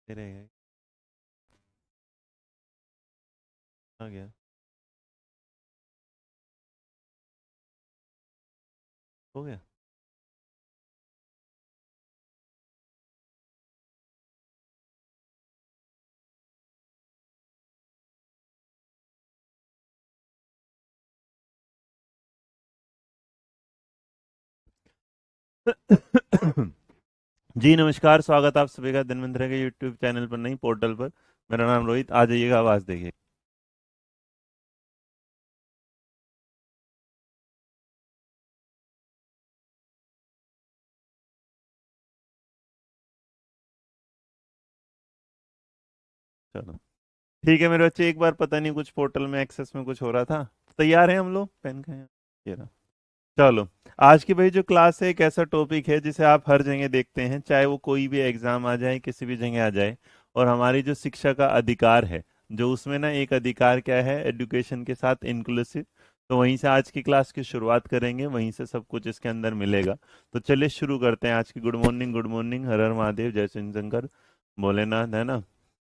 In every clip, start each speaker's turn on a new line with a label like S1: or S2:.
S1: तेरे आ गया। हो गया। जी नमस्कार, स्वागत आप सभी का धन्वंतरि के यूट्यूब चैनल पर, नहीं पोर्टल पर। मेरा नाम रोहित, आ जाइएगा, आवाज देखिए। चलो ठीक है मेरे बच्चे, एक बार पता नहीं कुछ पोर्टल में एक्सेस में कुछ हो रहा था। तैयार हैं हम लोग, पेन का है ये रहा। चलो, आज की भाई जो क्लास है एक ऐसा टॉपिक है जिसे आप हर जगह देखते हैं, चाहे वो कोई भी एग्जाम आ जाए, किसी भी जगह आ जाए। और हमारी जो शिक्षा का अधिकार है, जो उसमें ना एक अधिकार क्या है, एजुकेशन के साथ इंक्लूसिव। तो वहीं से आज की क्लास की शुरुआत करेंगे, वहीं से सब कुछ इसके अंदर मिलेगा। तो चलिए शुरू करते हैं आज की। गुड मॉर्निंग, गुड मॉर्निंग, हर हर महादेव, जय श्री शंकर, भोलेनाथ, है ना।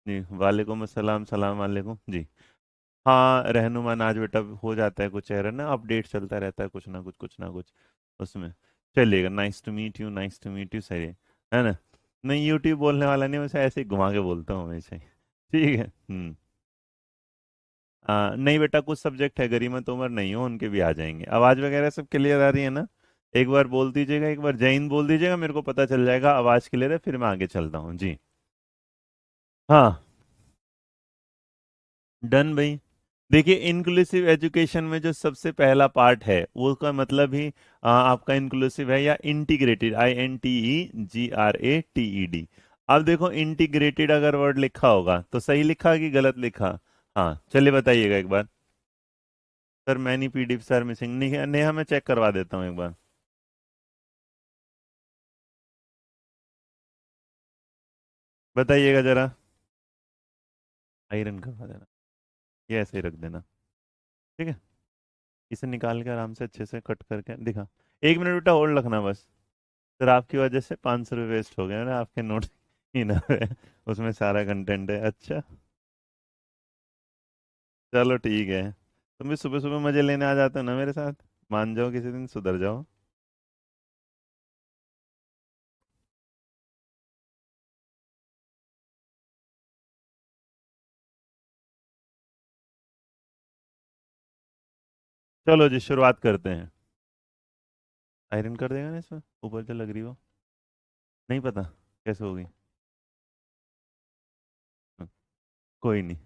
S1: जी वालेकुम अस्सलाम, सलाम वालेकुम जी। हाँ रहनुमान, आज बेटा हो जाता है कुछ एरर ना, अपडेट चलता रहता है, कुछ ना कुछ कुछ ना कुछ उसमें चलिएगा। Nice to meet you, nice to meet you, सही है ना। नहीं यूट्यूब बोलने वाला नहीं, वैसे ऐसे ही घुमा के बोलता हूँ हमेशा ही। ठीक है। नहीं बेटा, कुछ सब्जेक्ट है गरिमा तोमर नहीं हो, उनके भी आ जाएंगे। आवाज वगैरह सब क्लियर आ रही है ना। एक बार बोल दीजिएगा, एक बार जय हिंद बोल दीजिएगा, मेरे को पता चल जाएगा आवाज क्लियर है, फिर मैं आगे चलता हूँ जी। हाँ, डन भाई। देखिए, इंक्लूसिव एजुकेशन में जो सबसे पहला पार्ट है वो का मतलब ही आपका इंक्लूसिव है या इंटीग्रेटेड, INTEGRATED। अब देखो, इंटीग्रेटेड अगर वर्ड लिखा होगा तो सही लिखा कि गलत लिखा। हाँ चलिए बताइएगा एक बार। Sir many PDF sir missing नहीं है, नेहा मैं चेक करवा देता हूँ एक बार। बताइएगा जरा। आयरन करवा देना, ये ऐसे ही रख देना। ठीक है। इसे निकाल के आराम से अच्छे से कट करके दिखा। 1 मिनट बेटा होल्ड रखना बस। सर आपकी वजह से 500 रुपये वेस्ट हो गए ना, आपके नोट ही ना है, उसमें सारा कंटेंट है। अच्छा चलो ठीक है। तुम भी सुबह सुबह मजे लेने आ जाते हो ना मेरे साथ। मान जाओ, किसी दिन सुधर जाओ। चलो जी शुरुआत करते हैं। आयरन कर देगा ना इसमें, ऊपर जो लग रही हो। नहीं पता कैसे होगी। हाँ, कोई नहीं।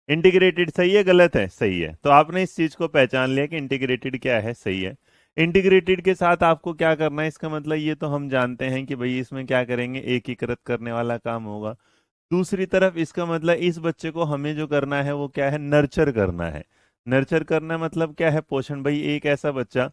S1: इंटीग्रेटेड सही है गलत है, सही है। तो आपने इस चीज को पहचान लिया कि इंटीग्रेटेड क्या है, सही है। इंटीग्रेटेड के साथ आपको क्या करना है, इसका मतलब ये तो हम जानते हैं कि भाई इसमें क्या करेंगे, एकीकृत करने वाला काम होगा। दूसरी तरफ इसका मतलब इस बच्चे को हमें जो करना है वो क्या है, नर्चर करना है। नर्चर करना मतलब क्या है, पोषण। भाई एक ऐसा बच्चा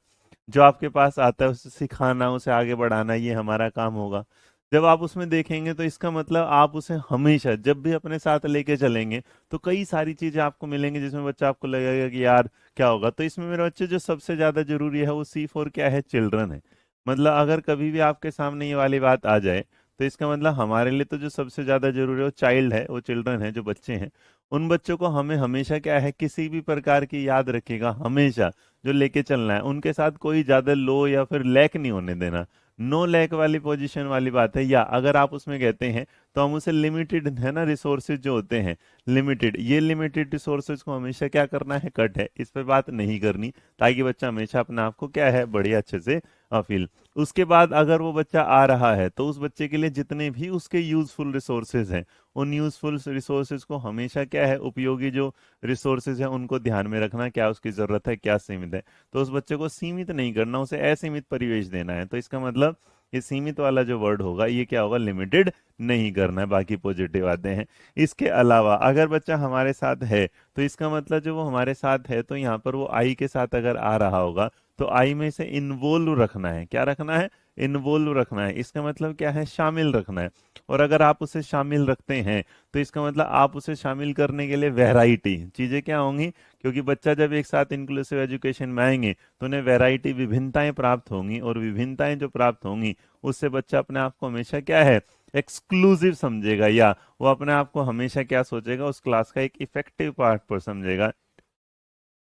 S1: जो आपके पास आता है उसे सिखाना, उसे आगे बढ़ाना, ये हमारा काम होगा। जब आप उसमें देखेंगे तो इसका मतलब आप उसे हमेशा जब भी अपने साथ लेके चलेंगे तो कई सारी चीजें आपको मिलेंगी जिसमें बच्चा आपको लगेगा कि यार क्या होगा। तो इसमें मेरे बच्चे जो सबसे ज्यादा जरूरी है वो C4 क्या है, चिल्ड्रन है। मतलब अगर कभी भी आपके सामने ये वाली बात आ जाए तो इसका मतलब हमारे लिए तो जो सबसे ज्यादा जरूरी है वो चाइल्ड है, वो चिल्ड्रन है, जो बच्चे हैं। उन बच्चों को हमें हमेशा क्या है, किसी भी प्रकार की, याद रखिएगा हमेशा जो लेके चलना है उनके साथ कोई ज्यादा लो या फिर लैक नहीं होने देना। नो लैक वाली पोजीशन वाली बात है, या अगर आप उसमें कहते हैं तो हम उसे लिमिटेड है ना, रिसोर्सेज जो होते हैं लिमिटेड, ये लिमिटेड रिसोर्सेज को हमेशा क्या करना है, कट है, इस पे बात नहीं करनी। ताकि बच्चा हमेशा अपने आप को क्या है, बढ़िया अच्छे से फील। उसके बाद अगर वो बच्चा आ रहा है तो उस बच्चे के लिए जितने भी उसके यूजफुल रिसोर्सेज हैं, उन यूजफुल रिसोर्सेज को हमेशा क्या है, उपयोगी जो रिसोर्सेज है उनको ध्यान में रखना, क्या उसकी जरूरत है, क्या सीमित है। तो उस बच्चे को सीमित नहीं करना, उसे असीमित परिवेश देना है। तो इसका मतलब ये सीमित वाला जो वर्ड होगा ये क्या होगा, लिमिटेड नहीं करना है। बाकी पॉजिटिव आते हैं। इसके अलावा अगर बच्चा हमारे साथ है तो इसका मतलब जो वो हमारे साथ है तो यहाँ पर वो आई के साथ अगर आ रहा होगा तो आई में से इन्वॉल्व रखना है। क्या रखना है, इन्वॉल्व रखना है। इसका मतलब क्या है, शामिल रखना है। और अगर आप उसे शामिल रखते हैं तो इसका मतलब आप उसे शामिल करने के लिए वैरायटी चीजें क्या होंगी, क्योंकि बच्चा जब एक साथ इंक्लूसिव एजुकेशन में आएंगे तो उन्हें वैरायटी, विभिन्नताएं प्राप्त होंगी, और विभिन्नताएं जो प्राप्त होंगी उससे बच्चा अपने आप को हमेशा क्या है, एक्सक्लूसिव समझेगा, या वो अपने आप को हमेशा क्या सोचेगा, उस क्लास का एक इफेक्टिव पार्ट पर समझेगा।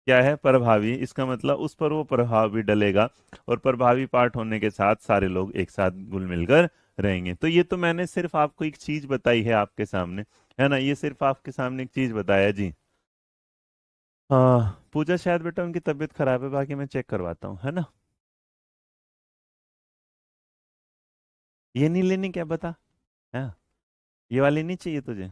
S1: क्या है प्रभावी, इसका मतलब उस पर वो प्रभाव भी डलेगा, और प्रभावी पार्ट होने के साथ सारे लोग एक साथ घुल मिलकर रहेंगे। तो ये तो मैंने सिर्फ आपको एक चीज बताई है आपके सामने, है ना, ये सिर्फ आपके सामने एक चीज बताया जी। हाँ पूजा, शायद बेटा उनकी तबीयत खराब है, बाकी मैं चेक करवाता हूँ, है ना। ये नहीं लेनी क्या बता। हाँ, ये वाली नहीं चाहिए तुझे।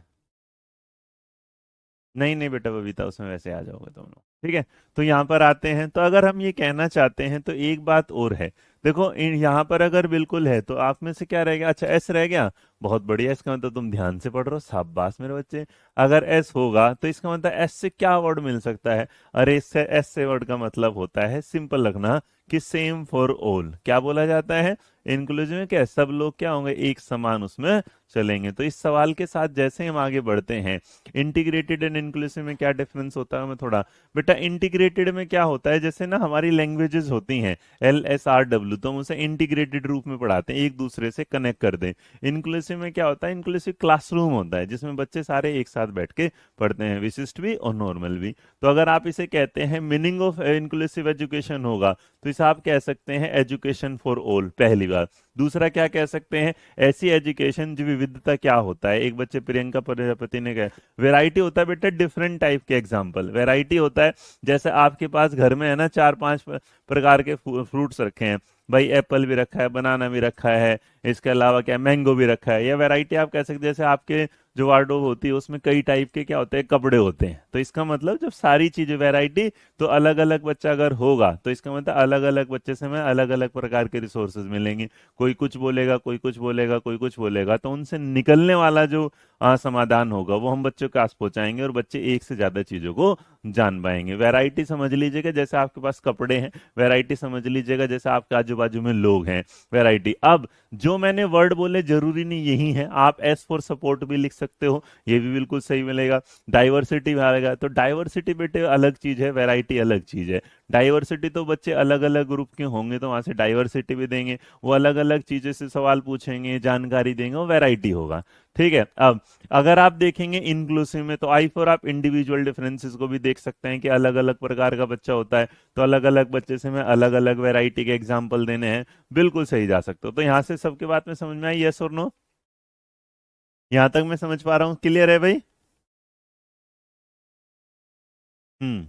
S1: नहीं नहीं बेटा बबीता, उसमें वैसे आ जाओगे तुम लोग, ठीक है। तो यहाँ पर आते हैं, तो अगर हम ये कहना चाहते हैं तो एक बात और है। देखो यहाँ पर अगर बिल्कुल है तो आप में से क्या रह गया, अच्छा एस रह गया, बहुत बढ़िया, इसका मतलब तुम ध्यान से पढ़ रहे हो, शाबाश मेरे बच्चे। अगर एस होगा तो इसका मतलब एस से क्या वर्ड मिल सकता है, अरे इससे एस से वर्ड का मतलब होता है, सिंपल रखना, कि सेम फॉर ऑल। क्या बोला जाता है इंक्लूसिव में, क्या सब लोग क्या होंगे, एक समान उसमें चलेंगे। तो इस सवाल के साथ जैसे हम आगे बढ़ते हैं, इंटीग्रेटेड एंड इंक्लूसिव में क्या डिफरेंस होता है, मैं थोड़ा, बेटा इंटीग्रेटेड में क्या होता है, जैसे ना हमारी लैंग्वेजेस होती हैं LSRW, तो हम उसे इंटीग्रेटेड रूप में पढ़ाते हैं, एक दूसरे से कनेक्ट कर दें। इंक्लूसिव में क्या होता है, इंक्लूसिव क्लासरूम होता है जिसमें बच्चे सारे एक साथ बैठ के पढ़ते हैं, विशिष्ट भी और नॉर्मल भी। तो अगर आप इसे कहते हैं मीनिंग ऑफ इंक्लूसिव एजुकेशन होगा, तो इसे आप कह सकते हैं एजुकेशन फॉर ऑल, पहली बात। दूसरा क्या कह सकते हैं, ऐसी एजुकेशन जो विविधता, क्या होता है, एक बच्चे प्रियंका प्रजापति ने कहा वैरायटी होता है बेटा, डिफरेंट टाइप के एग्जाम्पल, वैरायटी होता है, जैसे आपके पास घर में है ना 4-5 प्रकार के फ्रूट्स रखे हैं, भाई एप्पल भी रखा है, बनाना भी रखा है, इसके अलावा क्या मैंगो भी रखा है, या वैरायटी आप कह सकते हैं जैसे आपके जो वार्डरोब होती है उसमें कई टाइप के क्या होते हैं, कपड़े होते हैं। तो इसका मतलब जब सारी चीजें वैरायटी, तो अलग अलग बच्चा अगर होगा तो इसका मतलब अलग अलग बच्चे से हमें अलग अलग प्रकार के रिसोर्सेज मिलेंगे, कोई कुछ बोलेगा, कोई कुछ बोलेगा, कोई कुछ बोलेगा, तो उनसे निकलने वाला जो समाधान होगा वो हम बच्चों के पास पहुंचाएंगे, और बच्चे एक से ज्यादा चीजों को जान पाएंगे। वैरायटी समझ लीजिएगा जैसे आपके पास कपड़े हैं, वैरायटी समझ लीजिएगा जैसे आपके आजू बाजू में लोग हैं, वैरायटी। अब जो मैंने वर्ड बोले जरूरी नहीं यही है, आप एस फॉर सपोर्ट भी लिख सकते हो, ये भी बिल्कुल सही मिलेगा। डाइवर्सिटी में आएगा, तो डाइवर्सिटी बेटे अलग चीज है, वैरायटी अलग चीज है। डाइवर्सिटी तो बच्चे अलग अलग ग्रुप के होंगे तो वहां से डाइवर्सिटी भी देंगे, वो अलग अलग चीजों से सवाल पूछेंगे, जानकारी देंगे, वो वैरायटी होगा, ठीक है। अब अगर आप देखेंगे इंक्लूसिव में, तो आई फॉर आप इंडिविजुअल डिफरेंसेस को भी देख सकते हैं कि अलग अलग प्रकार का बच्चा होता है, तो अलग अलग बच्चे से हमें अलग अलग वैरायटी के एग्जाम्पल देने हैं, बिल्कुल सही जा सकते हो। तो यहाँ से सबके बात में समझ में आई, यस और नो, यहाँ तक मैं समझ पा रहा हूँ, क्लियर है भाई। हम्म,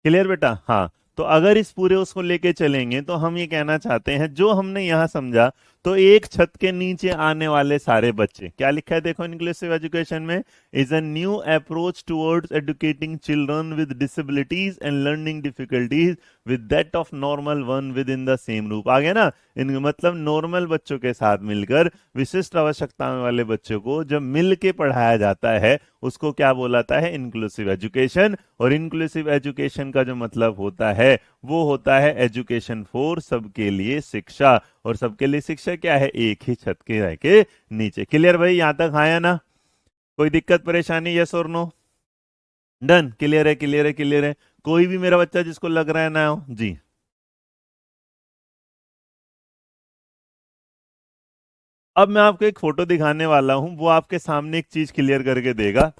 S1: क्लियर बेटा, हाँ। तो अगर इस पूरे उसको लेके चलेंगे तो हम ये कहना चाहते हैं, जो हमने यहाँ समझा, तो एक छत के नीचे आने वाले सारे बच्चे, क्या लिखा है देखो इंक्लूसिव एजुकेशन में, is a new approach towards educating children with disabilities and learning difficulties with that of normal one with in the same रूप। आ गया ना, इन मतलब नॉर्मल बच्चों के साथ मिलकर विशिष्ट आवश्यकताओं वाले बच्चों को जब मिल के पढ़ाया जाता है, उसको क्या बोलाता है, इंक्लूसिव एजुकेशन। और इंक्लूसिव एजुकेशन का जो मतलब होता है वो होता है एजुकेशन फॉर, सबके लिए शिक्षा। और सबके लिए शिक्षा क्या है, एक ही छत के रह के नीचे। क्लियर भाई, यहां तक आया ना, कोई दिक्कत परेशानी, यस और नो, डन, क्लियर है, क्लियर है, क्लियर है। कोई भी मेरा बच्चा जिसको लग रहा है ना हो जी। अब मैं आपको एक फोटो दिखाने वाला हूं, वो आपके सामने एक चीज क्लियर करके देगा,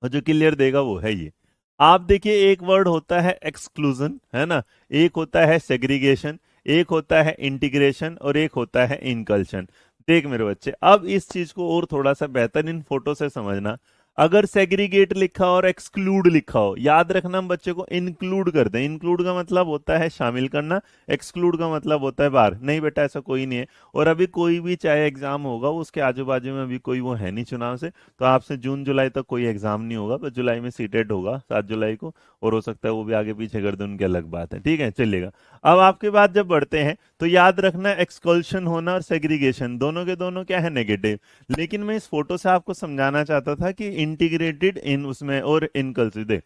S1: और जो क्लियर देगा वो है ये। आप देखिए, एक वर्ड होता है एक्सक्लूजन, है ना, एक होता है सेग्रीगेशन, एक होता है इंटीग्रेशन, और एक होता है इनकल्शन। देख मेरे बच्चे, अब इस चीज को और थोड़ा सा बेहतर इन फोटो से समझना। अगर सेग्रीगेट लिखा हो और एक्सक्लूड लिखा हो, याद रखना हम बच्चे को इंक्लूड कर दें, इंक्लूड का मतलब होता है शामिल करना, एक्सक्लूड का मतलब होता है बाहर। नहीं बेटा, ऐसा कोई नहीं है। और अभी कोई भी चाहे एग्जाम होगा, उसके आजू बाजू में अभी कोई वो है नहीं चुनाव से, तो आपसे जून जुलाई तक कोई एग्जाम नहीं होगा, बस जुलाई में सीटेट होगा 7 जुलाई को, और हो सकता है वो भी आगे पीछे कर दे, उनकी अलग बात है, ठीक है, चलिएगा। अब आपके बाद जब बढ़ते हैं तो याद रखना, एक्सकल्शन होना और सेग्रीगेशन दोनों के दोनों क्या है, नेगेटिव। लेकिन मैं इस फोटो से आपको समझाना चाहता था कि इंटीग्रेटेड इन उसमें और इनकल्सिव दे,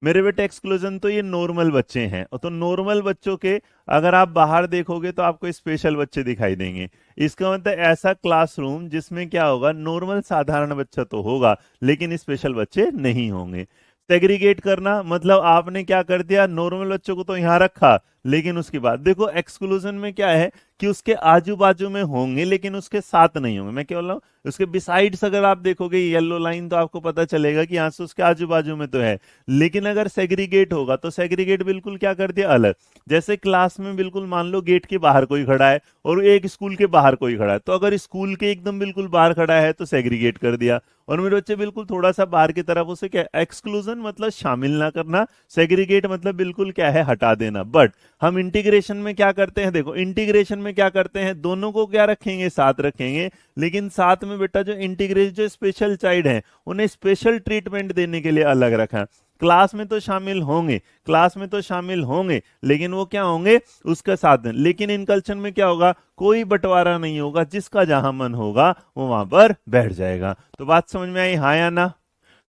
S1: मेरे बेटे एक्सक्लूजन तो ये नॉर्मल बच्चे हैं, और तो नॉर्मल बच्चों के अगर आप बाहर देखोगे तो आपको स्पेशल बच्चे दिखाई देंगे। इसका मतलब ऐसा क्लासरूम जिसमें क्या होगा, नॉर्मल साधारण बच्चा तो होगा लेकिन स्पेशल बच्चे नहीं होंगे। सेग्रीगेट करना मतलब आपने क्या कर दिया, नॉर्मल बच्चों को तो यहाँ रखा, लेकिन उसके बाद देखो एक्सक्लूजन में क्या है कि उसके आजू बाजू में होंगे लेकिन उसके साथ नहीं होंगे। मैं क्या बोल रहा हूँ, उसके बिसाइड्स अगर आप देखोगे येलो लाइन तो आपको पता चलेगा कि यहाँ से उसके आजू बाजू में तो है, लेकिन अगर सेग्रीगेट होगा तो सेग्रीगेट बिल्कुल क्या कर दिया, अलग। जैसे क्लास में बिल्कुल मान लो गेट के बाहर कोई खड़ा है और एक स्कूल के बाहर कोई खड़ा है, तो अगर स्कूल के एकदम बिल्कुल बाहर खड़ा है तो सेग्रीगेट कर दिया, और मेरे बच्चे बिल्कुल थोड़ा सा बाहर की तरफ, उसे क्या, एक्सक्लूजन मतलब शामिल ना करना, सेग्रीगेट मतलब बिल्कुल क्या है, हटा देना। बट हम इंटीग्रेशन में क्या करते हैं, देखो इंटीग्रेशन में क्या करते हैं, दोनों को क्या रखेंगे, साथ रखेंगे, लेकिन साथ में बेटा जो इंटीग्रेशन जो स्पेशल चाइल्ड हैं उन्हें स्पेशल ट्रीटमेंट देने के लिए अलग रखा। क्लास में तो शामिल होंगे, क्लास में तो शामिल होंगे, लेकिन वो क्या होंगे, उसका साथ दें। लेकिन इनकल्चर में क्या होगा, कोई बंटवारा नहीं होगा, जिसका जहां मन होगा वो वहां पर बैठ जाएगा। तो बात समझ में आई, हाँ या ना?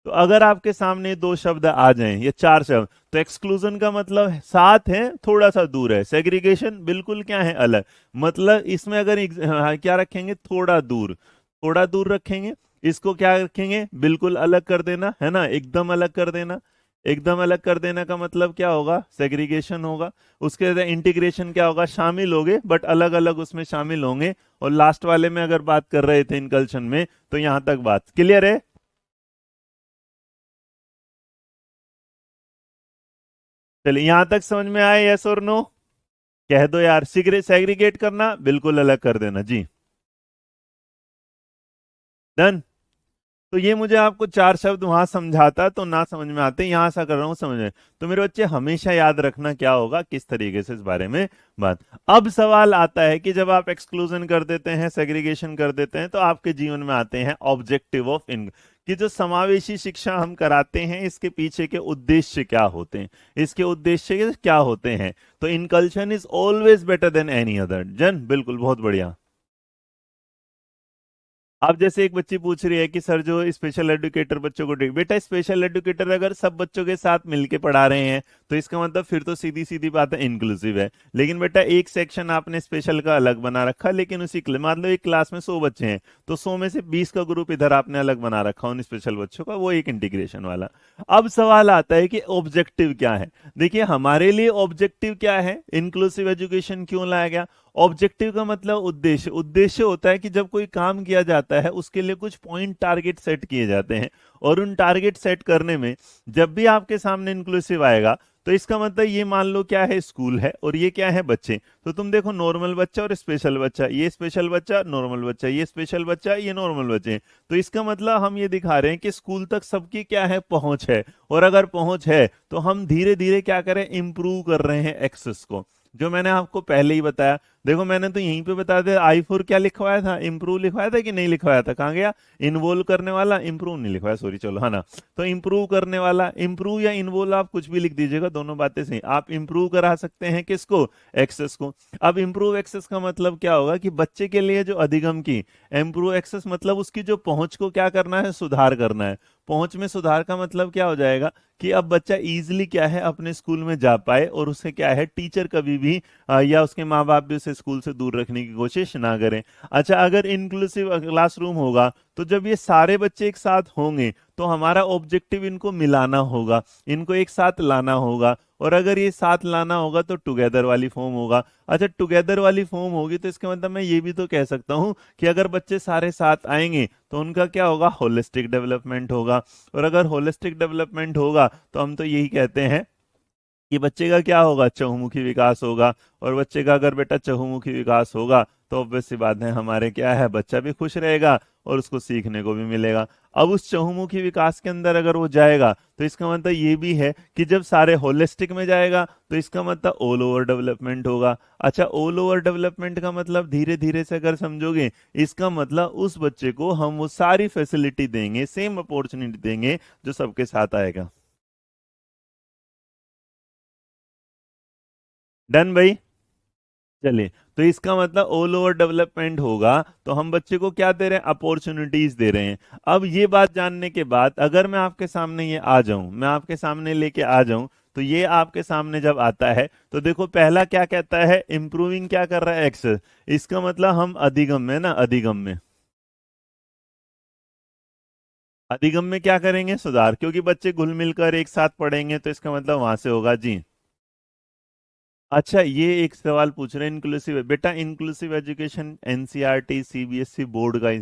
S1: तो अगर आपके सामने दो शब्द आ जाएं, ये चार शब्द, तो एक्सक्लूजन का मतलब साथ है थोड़ा सा दूर है, सेग्रीगेशन बिल्कुल क्या है, अलग। मतलब इसमें अगर क्या रखेंगे, थोड़ा दूर, थोड़ा दूर रखेंगे, इसको क्या रखेंगे, बिल्कुल अलग कर देना, है ना, एकदम अलग कर देना। एकदम अलग कर देने का मतलब क्या होगा, सेग्रीगेशन होगा। उसके बाद इंटीग्रेशन क्या होगा, शामिल होंगे बट अलग अलग उसमें शामिल होंगे। और लास्ट वाले में अगर बात कर रहे थे इनकल्शन में, तो यहां तक बात क्लियर है? चलिए यहां तक समझ में आए, यस और नो? कह दो यार, सेग्रीगेट करना बिल्कुल अलग कर देना जी। डन। तो ये मुझे आपको चार शब्द वहां समझाता तो ना समझ में आते, यहां ऐसा कर रहा हूं समझ में। तो मेरे बच्चे हमेशा याद रखना क्या होगा, किस तरीके से इस बारे में बात। अब सवाल आता है कि जब आप एक्सक्लूजन कर देते हैं, सेग्रीगेशन कर देते हैं, तो आपके जीवन में आते हैं ऑब्जेक्टिव ऑफ इन, कि जो समावेशी शिक्षा हम कराते हैं इसके पीछे के उद्देश्य क्या होते हैं, इसके उद्देश्य क्या होते हैं। तो inclusion is always better than any other. जन बिल्कुल, बहुत बढ़िया। आप जैसे एक बच्ची पूछ रही है कि सर जो स्पेशल एजुकेटर बच्चों को बेटा स्पेशल एजुकेटर अगर सब बच्चों के साथ मिलके पढ़ा रहे हैं तो इसका मतलब फिर तो सीधी सीधी बात है इंक्लूसिव है। लेकिन बेटा एक सेक्शन आपने स्पेशल का अलग बना रखा, लेकिन उसी मान लो एक क्लास में 100 बच्चे हैं, तो 100 में से 20 का ग्रुप इधर आपने अलग बना रखा उन स्पेशल बच्चों का, वो एक इंटीग्रेशन वाला। अब सवाल आता है कि ऑब्जेक्टिव क्या है। देखिए हमारे लिए ऑब्जेक्टिव क्या है, इंक्लूसिव एजुकेशन क्यों लाया गया। ऑब्जेक्टिव का मतलब उद्देश्य। उद्देश्य होता है कि जब कोई काम किया जाता है उसके लिए कुछ पॉइंट टारगेट सेट किए जाते हैं, और उन टारगेट सेट करने में जब भी आपके सामने इंक्लूसिव आएगा तो इसका मतलब ये मान लो क्या है, स्कूल है और ये क्या है, बच्चे। तो तुम देखो नॉर्मल बच्चा और स्पेशल बच्चा, ये स्पेशल बच्चा, नॉर्मल बच्चा, ये स्पेशल बच्चा, ये नॉर्मल बच्चे। तो इसका मतलब हम ये दिखा रहे हैं कि स्कूल तक सबकी क्या है, पहुंच है। और अगर पहुंच है तो हम धीरे धीरे क्या करें, इंप्रूव कर रहे हैं एक्सेस को, जो मैंने आपको पहले ही बताया। देखो मैंने तो यहीं पे बता दिया, आई फोर क्या लिखवाया था, इम्प्रूव लिखवाया था कि नहीं लिखवाया था, कहाँ गया, इन्वोल्व करने वाला, इम्प्रूव नहीं लिखवाया, सॉरी, चलो है ना। तो इम्प्रूव करने वाला, इम्प्रूव या इन्वोल्व आप कुछ भी लिख दीजिएगा, दोनों बातें सही। आप इम्प्रूव करा सकते हैं किसको, एक्सेस को। अब इम्प्रूव एक्सेस का मतलब क्या होगा कि बच्चे के लिए जो अधिगम की, इम्प्रूव एक्सेस मतलब उसकी जो पहुंच को क्या करना है, सुधार करना है। पहुंच में सुधार का मतलब क्या हो जाएगा कि अब बच्चा इजीली क्या है अपने स्कूल में जा पाए, और उसे क्या है टीचर कभी भी या उसके माँ बाप भी उसे स्कूल से दूर रखने की कोशिश ना करें। अच्छा, अगर इंक्लूसिव क्लासरूम होगा तो जब ये सारे बच्चे एक साथ होंगे तो हमारा ऑब्जेक्टिव इनको मिलाना होगा, इनको एक साथ लाना होगा। और अगर ये साथ लाना होगा तो टुगेदर वाली फॉर्म होगा। अच्छा, टुगेदर वाली फॉर्म होगी तो इसका मतलब मैं ये भी तो कह सकता हूँ कि अगर बच्चे सारे साथ आएंगे तो उनका क्या होगा, होलिस्टिक डेवलपमेंट होगा। और अगर होलिस्टिक डेवलपमेंट होगा तो हम तो यही कहते हैं कि बच्चे का क्या होगा, चहुमुखी विकास होगा। और बच्चे का अगर बेटा चहुमुखी विकास होगा तो ऑब्वियस सी बात है, हमारे क्या है, बच्चा भी खुश रहेगा और उसको सीखने को भी मिलेगा। अब उस चहुमुखी विकास के अंदर अगर वो जाएगा तो इसका मतलब ये भी है कि जब सारे होलिस्टिक में जाएगा तो इसका मतलब ऑल ओवर डेवलपमेंट होगा। अच्छा, ऑल ओवर डेवलपमेंट का मतलब धीरे धीरे से अगर समझोगे, इसका मतलब उस बच्चे को हम वो सारी फैसिलिटी देंगे, सेम अपॉर्चुनिटी देंगे जो सबके साथ आएगा। डन भाई? चलिए, तो इसका मतलब ऑल ओवर डेवलपमेंट होगा, तो हम बच्चे को क्या दे रहे हैं, अपॉर्चुनिटीज दे रहे हैं। अब ये बात जानने के बाद अगर मैं आपके सामने ये आ जाऊं, मैं आपके सामने लेके आ जाऊं, तो ये आपके सामने जब आता है तो देखो पहला क्या कहता है, इंप्रूविंग क्या कर रहा है, एक्सेस। इसका मतलब हम अधिगम में ना, अधिगम में, अधिगम में क्या करेंगे, सुधार, क्योंकि बच्चे घुल मिलकर एक साथ पढ़ेंगे तो इसका मतलब वहां से होगा जी। अच्छा, ये एक सवाल पूछ रहे हैं इंक्लूसिव। बेटा inclusive education NCERT CBSE board का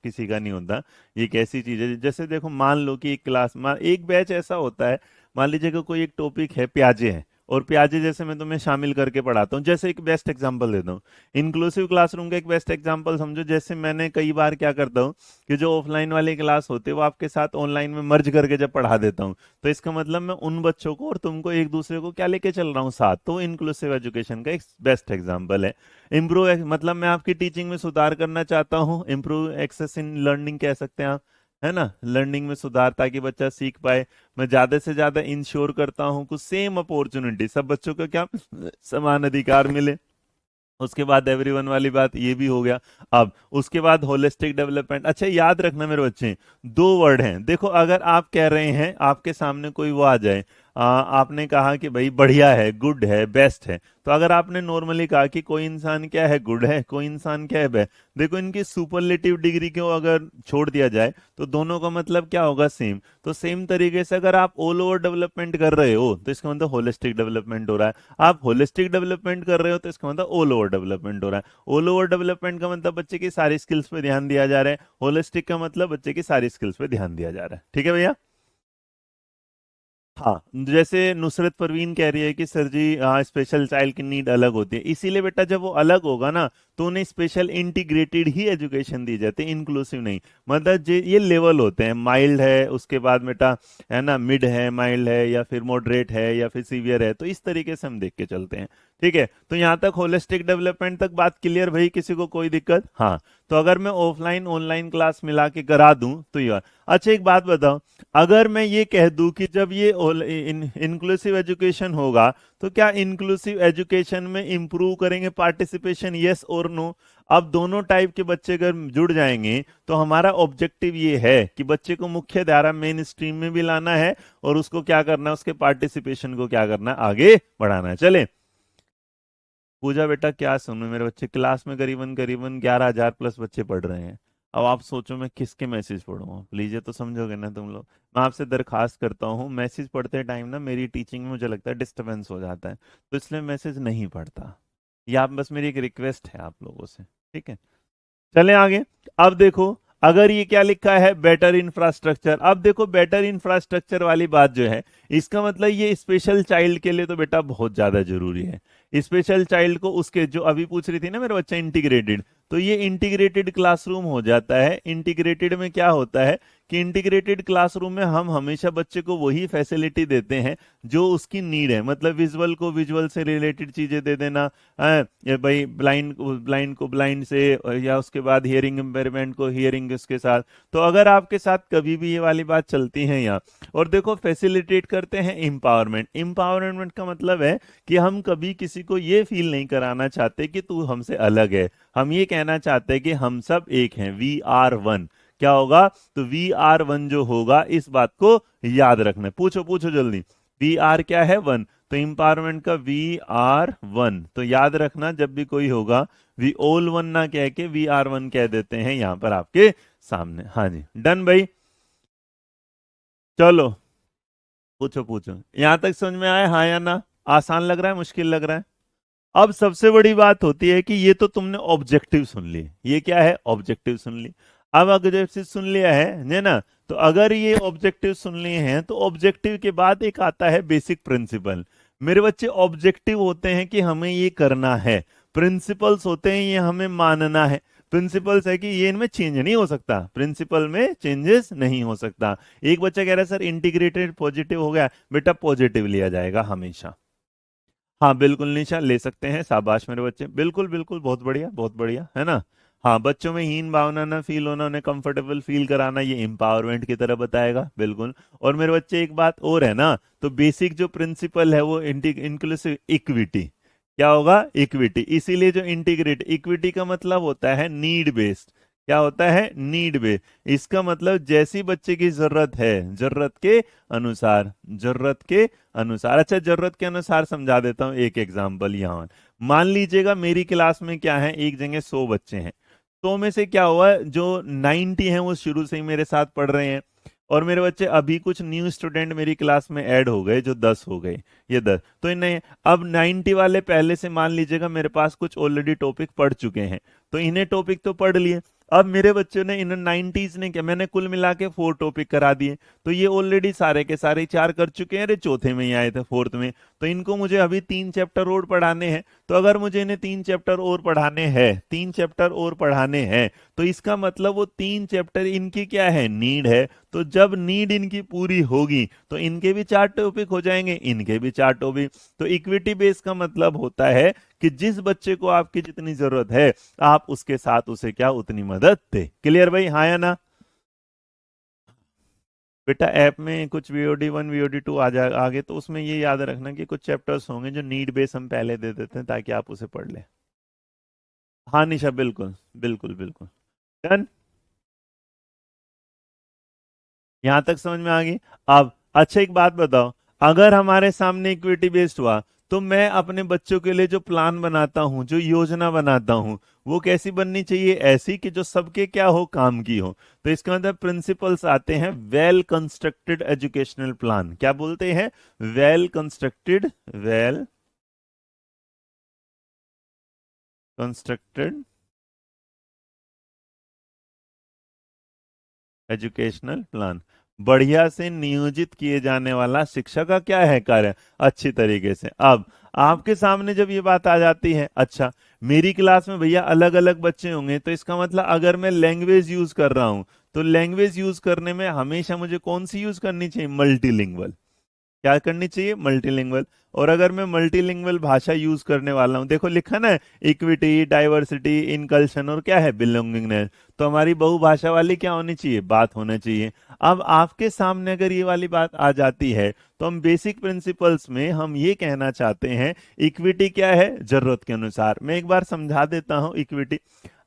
S1: किसी का नहीं होता। ये एक ऐसी चीज है, जैसे देखो मान लो कि एक क्लास एक बैच ऐसा होता है। मान लीजिए कि कोई एक टॉपिक है, प्याजे है, और प्याजे जैसे मैं तुम्हें शामिल करके पढ़ाता हूँ। जैसे एक बेस्ट एग्जांपल देता हूँ, इंक्लूसिव क्लासरूम का एक बेस्ट एग्जांपल समझो। जैसे मैंने कई बार क्या करता हूँ कि जो ऑफलाइन वाली क्लास होते हैं वो आपके साथ ऑनलाइन में मर्ज करके जब पढ़ा देता हूँ, तो इसका मतलब मैं उन बच्चों को और तुमको एक दूसरे को क्या लेके चल रहा हूँ साथ। तो इंक्लूसिव एजुकेशन का एक बेस्ट एग्जांपल है। इम्प्रूव मतलब मैं आपकी टीचिंग में सुधार करना चाहता हूँ, इम्प्रूव एक्सेस इन लर्निंग कह सकते हैं आप, है ना, लर्निंग में सुधार ताकि बच्चा सीख पाए। मैं ज्यादा से ज्यादा इंश्योर करता हूँ कुछ सेम अपॉर्चुनिटी, सब बच्चों को क्या समान अधिकार मिले। उसके बाद एवरीवन वाली बात ये भी हो गया। अब उसके बाद होलिस्टिक डेवलपमेंट। अच्छा याद रखना मेरे बच्चे, दो वर्ड हैं देखो। अगर आप कह रहे हैं, आपके सामने कोई वो आ जाए, आपने कहा कि भाई बढ़िया है, गुड है, बेस्ट है, तो अगर आपने नॉर्मली कहा कि कोई इंसान क्या है, गुड है, कोई इंसान क्या है, बेस्ट, देखो इनकी सुपरलेटिव डिग्री को अगर छोड़ दिया जाए तो दोनों का मतलब क्या होगा, सेम। तो सेम तरीके से अगर आप ऑल ओवर डेवलपमेंट कर रहे हो तो इसका मतलब होलिस्टिक डेवलपमेंट हो रहा है। आप होलिस्टिक डेवलपमेंट कर रहे हो तो इसका मतलब ऑल ओवर डेवलपमेंट हो रहा है। ऑल ओवर डेवलपमेंट का मतलब बच्चे की सारी स्किल्स पे ध्यान दिया जा रहा है, होलिस्टिक का मतलब बच्चे की सारी स्किल्स पे ध्यान दिया जा रहा है। ठीक है भैया। हाँ, जैसे नुसरत परवीन कह रही है कि सर जी स्पेशल चाइल्ड की नीड अलग होती है, इसीलिए बेटा जब वो अलग होगा ना तो उन्हें स्पेशल इंटीग्रेटेड ही एजुकेशन दी जाती है, इंक्लूसिव नहीं। मतलब ये लेवल होते हैं, माइल्ड है, उसके बाद बेटा है ना मिड है, माइल्ड है, या फिर मॉडरेट है, या फिर सीवियर है, तो इस तरीके से हम देख के चलते हैं। ठीक है, तो यहाँ तक होलिस्टिक डेवलपमेंट तक बात क्लियर भाई, किसी को कोई दिक्कत? हाँ। तो अगर मैं ऑफलाइन ऑनलाइन क्लास मिला के करा दूं तो ये। अच्छा एक बात बताओ, अगर मैं ये कह दूं कि जब ये इंक्लूसिव एजुकेशन होगा तो क्या इंक्लूसिव एजुकेशन में इंप्रूव करेंगे पार्टिसिपेशन, यस और नो? अब दोनों टाइप के बच्चे अगर जुड़ जाएंगे तो हमारा ऑब्जेक्टिव ये है कि बच्चे को मुख्य धारा मेन स्ट्रीम में भी लाना है, और उसको क्या करना है, उसके पार्टिसिपेशन को क्या करना है, आगे बढ़ाना है। चले पूजा बेटा, क्या सुनो मेरे बच्चे, क्लास में करीबन करीबन 11,000 प्लस बच्चे पढ़ रहे हैं। अब आप सोचो मैं किसके मैसेज पढ़ूंगा, प्लीज ये तो समझोगे ना तुम लोग। मैं आपसे दरखास्त करता हूँ, मैसेज पढ़ते टाइम ना मेरी टीचिंग में मुझे लगता है डिस्टरबेंस हो जाता है, तो इसलिए मैसेज नहीं पढ़ता। ये आप बस मेरी एक रिक्वेस्ट है आप लोगों से, ठीक है। चलें आगे। अब देखो, अगर ये क्या लिखा है, बेटर इंफ्रास्ट्रक्चर, अब देखो बेटर इंफ्रास्ट्रक्चर वाली बात जो है, इसका मतलब ये स्पेशल चाइल्ड के लिए तो बेटा बहुत ज्यादा जरूरी है। स्पेशल चाइल्ड को उसके जो अभी पूछ रही थी ना मेरे बच्चा इंटीग्रेटेड, तो ये इंटीग्रेटेड क्लासरूम हो जाता है। इंटीग्रेटेड में क्या होता है कि इंटीग्रेटेड क्लासरूम में हम हमेशा बच्चे को वही फैसिलिटी देते हैं जो उसकी नीड है। मतलब विजुअल को विजुअल से रिलेटेड चीजें दे देना, या भाई ब्लाइंड को ब्लाइंड से, या उसके बाद हियरिंग इम्पेयरमेंट को हियरिंग उसके साथ। तो अगर आपके साथ कभी भी ये वाली बात चलती है यहाँ, और देखो फैसिलिटेट करते हैं एम्पावरमेंट। एम्पावरमेंट का मतलब है कि हम कभी किसी को ये फील नहीं कराना चाहते कि तू हमसे अलग है, हम ये कहना चाहते हैं कि हम सब एक हैं, वी आर वन। क्या होगा, तो वी आर वन जो होगा, इस बात को याद रखना है। पूछो पूछो जल्दी, वी आर क्या है, वन। तो इंपावरमेंट का वी आर वन, तो याद रखना जब भी कोई होगा वी ऑल वन ना कह के वी आर वन कह देते हैं यहां पर आपके सामने। हाँ जी, डन भाई। चलो पूछो पूछो, यहां तक समझ में आया, हाँ या ना? आसान लग रहा है, मुश्किल लग रहा है? अब सबसे बड़ी बात होती है कि ये तो तुमने ऑब्जेक्टिव सुन ली, ये क्या है, ऑब्जेक्टिव सुन ली। अब ऑब्जेक्टिव सुन लिया है ना, तो अगर ये ऑब्जेक्टिव सुन लिए हैं तो ऑब्जेक्टिव के बाद एक आता है बेसिक प्रिंसिपल। मेरे बच्चे ऑब्जेक्टिव होते हैं कि हमें ये करना है, प्रिंसिपल्स होते हैं ये हमें मानना है। प्रिंसिपल्स है कि ये इनमें चेंज नहीं हो सकता, प्रिंसिपल में चेंजेस नहीं हो सकता। एक बच्चा कह रहा है सर इंटीग्रेटेड पॉजिटिव हो गया, बेटा पॉजिटिव लिया जाएगा हमेशा। हाँ बिल्कुल निशा, ले सकते हैं, शाबाश मेरे बच्चे, बिल्कुल बिल्कुल, बहुत बढ़िया बहुत बढ़िया, है ना। हाँ, बच्चों में हीन भावना ना फील होना, उन्हें कंफर्टेबल फील कराना, ये एम्पावरमेंट की तरह बताएगा, बिल्कुल। और मेरे बच्चे एक बात और है ना, तो बेसिक जो प्रिंसिपल है वो इंक्लूसिव इक्विटी। क्या होगा, इक्विटी। इसीलिए जो इंटीग्रेट, इक्विटी का मतलब होता है नीड बेस्ड। क्या होता है, नीड बेस्ड। इसका मतलब जैसी बच्चे की जरूरत है, जरूरत के अनुसार, जरूरत के अनुसार। अच्छा जरूरत के अनुसार समझा देता हूँ एक एग्जांपल यहाँ। मान लीजिएगा मेरी क्लास में क्या है, एक जगह 100 बच्चे हैं, 100 में से क्या हुआ, जो 90 हैं वो शुरू से ही मेरे साथ पढ़ रहे हैं, और मेरे बच्चे अभी कुछ न्यू स्टूडेंट मेरी क्लास में ऐड हो गए जो 10 हो गए, ये 10, तो इन्हें अब 90 वाले पहले से मान लीजिएगा मेरे पास कुछ ऑलरेडी टॉपिक पढ़ चुके हैं, तो इन्हें टॉपिक तो पढ़ लिए। अब मेरे बच्चों ने इन 90s ने क्या, मैंने कुल मिला के 4 टॉपिक करा दिए, तो ये ऑलरेडी सारे के सारे 4 कर चुके हैं, अरे चौथे में ही आए थे, फोर्थ में, तो इनको मुझे अभी 3 चैप्टर और पढ़ाने हैं। तो अगर मुझे इन्हें 3 चैप्टर और पढ़ाने हैं, 3 चैप्टर और पढ़ाने हैं, तो इसका मतलब वो 3 चैप्टर इनकी क्या है, नीड है। तो जब नीड इनकी पूरी होगी तो इनके भी 4 टॉपिक हो जाएंगे, इनके भी 4 टॉपिक। तो इक्विटी बेस का मतलब होता है कि जिस बच्चे को आपकी जितनी जरूरत है आप उसके साथ उसे क्या, उतनी मदद दे। क्लियर भाई, हाँ या ना? बेटा ऐप में कुछ VOD 1 VOD 2 आ जाए आगे, तो उसमें ये याद रखना कि कुछ चैप्टर्स होंगे जो नीड बेस हम पहले दे देते हैं ताकि आप उसे पढ़ लें। हाँ निशा, बिल्कुल बिल्कुल बिल्कुल। डन, यहां तक समझ में आ गई? अब अच्छा एक बात बताओ, अगर हमारे सामने इक्विटी बेस्ड हुआ तो मैं अपने बच्चों के लिए जो प्लान बनाता हूं, जो योजना बनाता हूं, वो कैसी बननी चाहिए? ऐसी कि जो सबके क्या हो, काम की हो। तो इसका मतलब प्रिंसिपल्स आते हैं वेल कंस्ट्रक्टेड एजुकेशनल प्लान। क्या बोलते हैं? Well constructed, well constructed educational plan, बढ़िया से नियोजित किए जाने वाला शिक्षा का क्या है, कार्य, अच्छी तरीके से। अब आपके सामने जब ये बात आ जाती है, अच्छा मेरी क्लास में भैया अलग अलग बच्चे होंगे, तो इसका मतलब अगर मैं लैंग्वेज यूज कर रहा हूं, तो लैंग्वेज यूज करने में हमेशा मुझे कौन सी यूज करनी चाहिए? मल्टीलिंगुअल। क्या करनी चाहिए? मल्टीलिंगुअल। और अगर मैं मल्टीलिंगुअल भाषा यूज करने वाला हूं, देखो लिखा ना, इक्विटी, डाइवर्सिटी, इनकल्शन और क्या है, बिलोंगिंगनेस, तो हमारी बहुभाषा वाली क्या होनी चाहिए, बात होना चाहिए। अब आपके सामने अगर ये वाली बात आ जाती है, तो हम बेसिक प्रिंसिपल्स में हम ये कहना चाहते हैं, इक्विटी क्या है, जरूरत के अनुसार। मैं एक बार समझा देता हूं इक्विटी।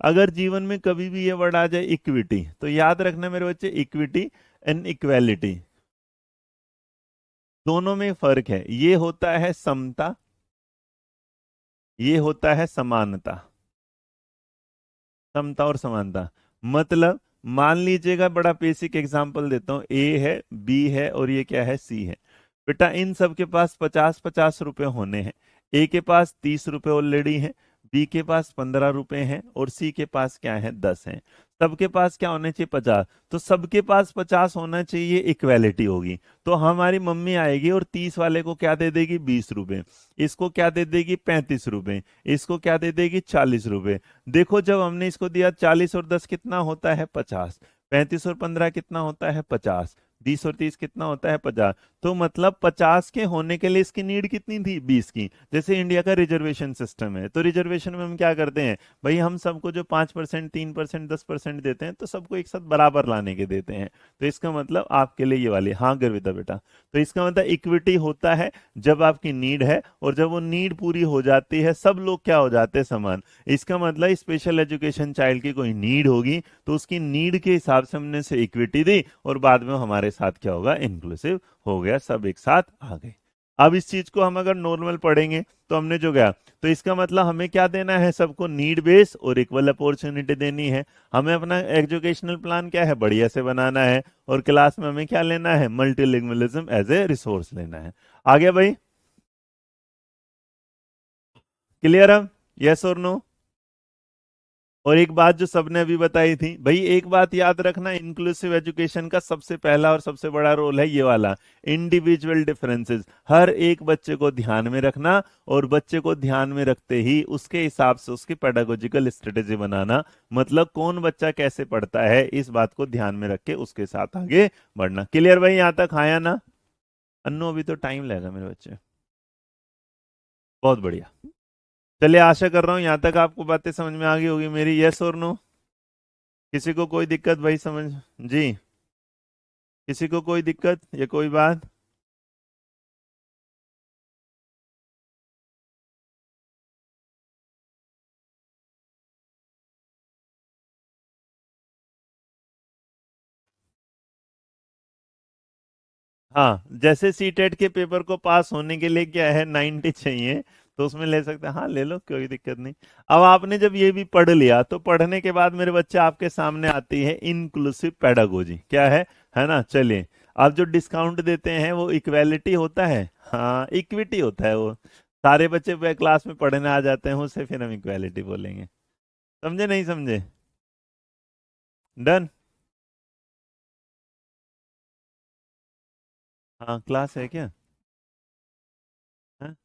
S1: अगर जीवन में कभी भी ये वर्ड आ जाए इक्विटी, तो याद रखना मेरे बच्चे, इक्विटी एंड इक्वेलिटी दोनों में फर्क है। ये होता है समता, ये होता है समानता। समता और समानता मतलब, मान लीजिएगा बड़ा बेसिक एग्जांपल देता हूं, ए है, बी है और ये क्या है, सी है। बेटा इन सब के पास 50-50 रुपए होने हैं। ए के पास 30 रुपए ऑलरेडी हैं, बी के पास 15 रुपए हैं और सी के पास क्या है, 10 हैं। सबके पास क्या होने चाहिए, 50। तो सबके पास 50 होना चाहिए, इक्वेलिटी होगी। तो हमारी मम्मी आएगी और 30 वाले को क्या दे देगी, 20 रुपए। इसको क्या दे देगी, 35 रुपए। इसको क्या दे देगी, 40 रुपए। देखो जब हमने इसको दिया 40 और 10 कितना होता है, 50। 35 और 15 कितना होता है, 50। 20 और 30 कितना होता है, 50। तो मतलब 50 के होने के लिए इसकी नीड कितनी थी, 20 की। जैसे इंडिया का रिजर्वेशन सिस्टम है, तो रिजर्वेशन में हम क्या करते हैं भाई, हम सबको जो 5%, 3%, 10% देते हैं, तो सबको एक साथ बराबर लाने के देते हैं। तो इसका मतलब आपके लिए ये वाली, हाँ गर्विता बेटा, तो इसका मतलब इक्विटी होता है जब आपकी नीड है, और जब वो नीड पूरी हो जाती है सब लोग क्या हो जाते हैं, समान। इसका मतलब स्पेशल एजुकेशन चाइल्ड की कोई नीड होगी, तो उसकी नीड के हिसाब से हमने से इक्विटी दी, और बाद में हमारे साथ क्या होगा, इंक्लूसिव हो गया, सब एक साथ आ गए। अब इस चीज को हम अगर नॉर्मल पढ़ेंगे तो हमने जो गया, तो इसका मतलब हमें क्या देना है, सबको नीड बेस और इक्वल अपॉर्चुनिटी देनी है। हमें अपना एजुकेशनल प्लान क्या है, बढ़िया से बनाना है, और क्लास में हमें क्या लेना है, मल्टीलिंगुअलिज्म एज ए रिसोर्स लेना है। आ गया भाई? क्लियर है? यस और नो? और एक बात जो सबने अभी बताई थी भाई, एक बात याद रखना, इंक्लूसिव एजुकेशन का सबसे पहला और सबसे बड़ा रोल है ये वाला, इंडिविजुअल डिफरेंसेस। हर एक बच्चे को ध्यान में रखना, और बच्चे को ध्यान में रखते ही उसके हिसाब से उसकी पेडागोजिकल स्ट्रेटेजी बनाना। मतलब कौन बच्चा कैसे पढ़ता है, इस बात को ध्यान में रख के उसके साथ आगे बढ़ना। क्लियर भाई, यहाँ तक आया ना? अन्नू अभी तो टाइम लगेगा मेरे बच्चे। बहुत बढ़िया। चलिए, आशा कर रहा हूँ यहाँ तक आपको बातें समझ में आ गई होगी मेरी। यस और नो? किसी को कोई दिक्कत भाई, समझ? जी, किसी को कोई दिक्कत या कोई बात? हाँ, जैसे सीटेट के पेपर को पास होने के लिए क्या है, 90 चाहिए, तो उसमें ले सकते हैं। हाँ ले लो, कोई दिक्कत नहीं। अब आपने जब ये भी पढ़ लिया, तो पढ़ने के बाद मेरे बच्चे आपके सामने आती है इंक्लूसिव पेडागोजी। क्या है? है ना। चलिए, आप जो डिस्काउंट देते हैं वो इक्वालिटी होता है, हाँ इक्विटी होता है वो। सारे बच्चे क्लास में पढ़ने आ जाते हैं उससे फिर हम इक्वालिटी बोलेंगे। समझे नहीं समझे? डन। हाँ क्लास है क्या? हाँ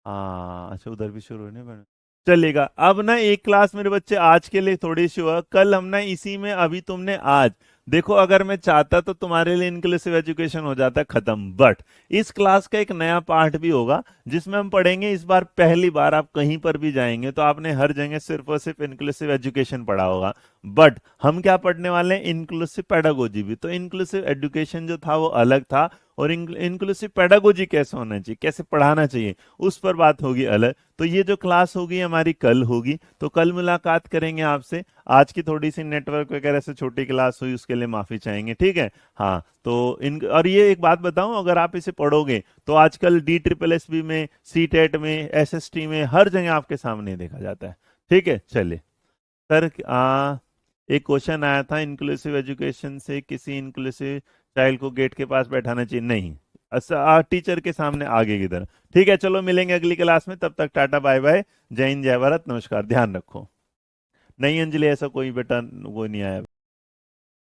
S1: हाँ, अच्छा उधर भी शुरू होने पर चलेगा। अब ना एक क्लास मेरे बच्चे आज के लिए थोड़ी सी हुआ, कल हम ना इसी में, अभी तुमने आज देखो, अगर मैं चाहता तो तुम्हारे लिए इंक्लूसिव एजुकेशन हो जाता खत्म, बट इस क्लास का एक नया पार्ट भी होगा जिसमें हम पढ़ेंगे, इस बार पहली बार आप कहीं पर भी जाएंगे तो आपने हर जगह सिर्फ और सिर्फ इंक्लूसिव एजुकेशन पढ़ा होगा, बट हम क्या पढ़ने वाले हैं, इंक्लूसिव पेडागोजी भी। तो इंक्लूसिव एजुकेशन जो था वो अलग था, और इंक्लूसिव पेडागोजी कैसे होना चाहिए, कैसे पढ़ाना चाहिए, उस पर बात होगी अलग। तो ये जो क्लास होगी हमारी कल होगी, तो कल मुलाकात करेंगे आपसे। आज की थोड़ी सी नेटवर्क वगैरह से छोटी क्लास हुई, उसके लिए माफी चाहेंगे, ठीक है। हाँ तो इन, और ये एक बात बताऊं, अगर आप इसे पढ़ोगे तो आजकल DSSB में, CTET में, SST में, हर जगह आपके सामने देखा जाता है। ठीक है चलिए। सर एक क्वेश्चन आया था, इंक्लूसिव एजुकेशन से किसी इंक्लूसिव चाइल्ड को गेट के पास बैठाना चाहिए, नहीं, अच्छा टीचर के सामने आगे की तरफ। ठीक है चलो, मिलेंगे अगली क्लास में, तब तक टाटा बाय बाय, जय हिंद जय भारत, नमस्कार, ध्यान रखो। नहीं अंजलि, ऐसा कोई बेटा वो नहीं आया।